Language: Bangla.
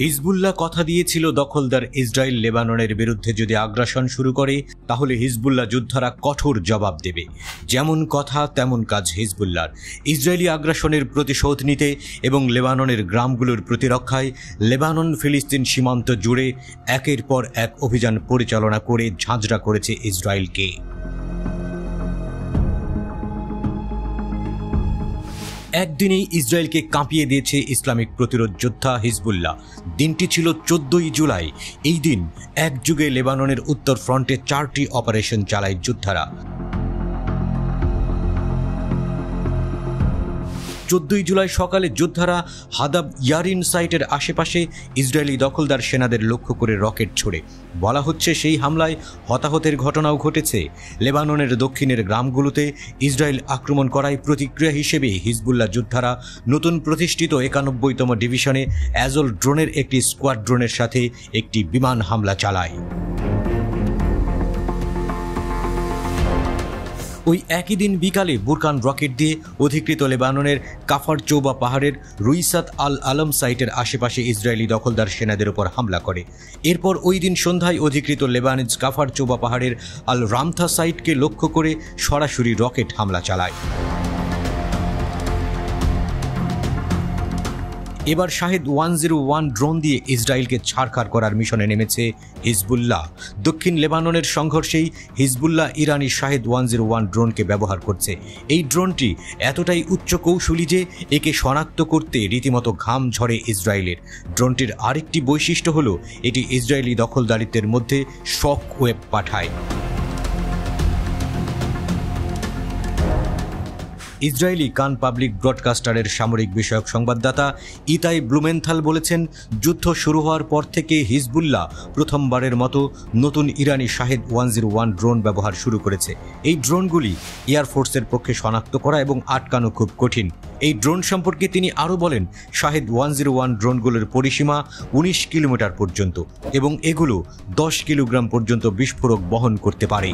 হিজবুল্লাহ কথা দিয়েছিল দখলদার ইসরায়েল লেবাননের বিরুদ্ধে যদি আগ্রাসন শুরু করে তাহলে হিজবুল্লাহ যোদ্ধারা কঠোর জবাব দেবে। যেমন কথা তেমন কাজ হিজবুল্লাহর। ইসরায়েলি আগ্রাসনের প্রতিশোধ নিতে এবং লেবাননের গ্রামগুলোর প্রতিরক্ষায় লেবানন ফিলিস্তিন সীমান্ত জুড়ে একের পর এক অভিযান পরিচালনা করে ঝাঁঝরা করেছে ইসরায়েলকে। একদিনেই ইসরায়েলকে কাঁপিয়ে দিয়েছে ইসলামিক প্রতিরোধ যোদ্ধা হিজবুল্লাহ। দিনটি ছিল 14ই জুলাই। এই দিন এক যুগে লেবাননের উত্তর ফ্রন্টে 4টি অপারেশন চালায় যোদ্ধারা। 14ই জুলাই সকালে যোদ্ধারা হাদাব ইয়ারিন সাইটের আশেপাশে ইসরায়েলি দখলদার সেনাদের লক্ষ্য করে রকেট ছোড়ে। বলা হচ্ছে সেই হামলায় হতাহতের ঘটনাও ঘটেছে। লেবাননের দক্ষিণের গ্রামগুলোতে ইসরায়েল আক্রমণ করায় প্রতিক্রিয়া হিসেবে হিজবুল্লাহ যোদ্ধারা নতুন প্রতিষ্ঠিত 91তম ডিভিশনে অ্যাজল ড্রোনের একটি স্কোয়াড্রনের সাথে একটি বিমান হামলা চালায়। ওই একই দিন বিকালে বুরকান রকেট দিয়ে অধিকৃত লেবাননের কাফার চৌবা পাহাড়ের রুইসাত আল আলম সাইটের আশেপাশে ইসরায়েলি দখলদার সেনাদের উপর হামলা করে। এরপর ওই দিন সন্ধ্যায় অধিকৃত লেবানিজ কাফার চৌবা পাহাড়ের আল রামথা সাইটকে লক্ষ্য করে সরাসরি রকেট হামলা চালায়। এবার শাহেদ 101 ড্রোন দিয়ে ইসরায়েলকে ছাড়খাড় করার মিশনে নেমেছে হিজবুল্লাহ। দক্ষিণ লেবাননের সংঘর্ষেই হিজবুল্লাহ ইরানি শাহেদ 101 ড্রোনকে ব্যবহার করছে। এই ড্রোনটি এতটাই উচ্চ কৌশলী যে একে শনাক্ত করতে রীতিমতো ঘাম ঝরে ইসরায়েলের। ড্রোনটির আরেকটি বৈশিষ্ট্য হলো এটি ইসরায়েলি দখলদারিত্বের মধ্যে শক ওয়েভ পাঠায়। ইসরায়েলি কান পাবলিক ব্রডকাস্টারের সামরিক বিষয়ক সংবাদদাতা ইতাই ব্লুমেনথাল বলেছেন, যুদ্ধ শুরু হওয়ার পর থেকে হিজবুল্লাহ প্রথমবারের মতো নতুন ইরানি শাহেদ 101 ড্রোন ব্যবহার শুরু করেছে। এই ড্রোনগুলি এয়ারফোর্সের পক্ষে শনাক্ত করা এবং আটকানো খুব কঠিন। এই ড্রোন সম্পর্কে তিনি আরও বলেন, শাহেদ 101 ড্রোনগুলোর পরিসীমা 19 কিলোমিটার পর্যন্ত এবং এগুলো 10 কিলোগ্রাম পর্যন্ত বিস্ফোরক বহন করতে পারে।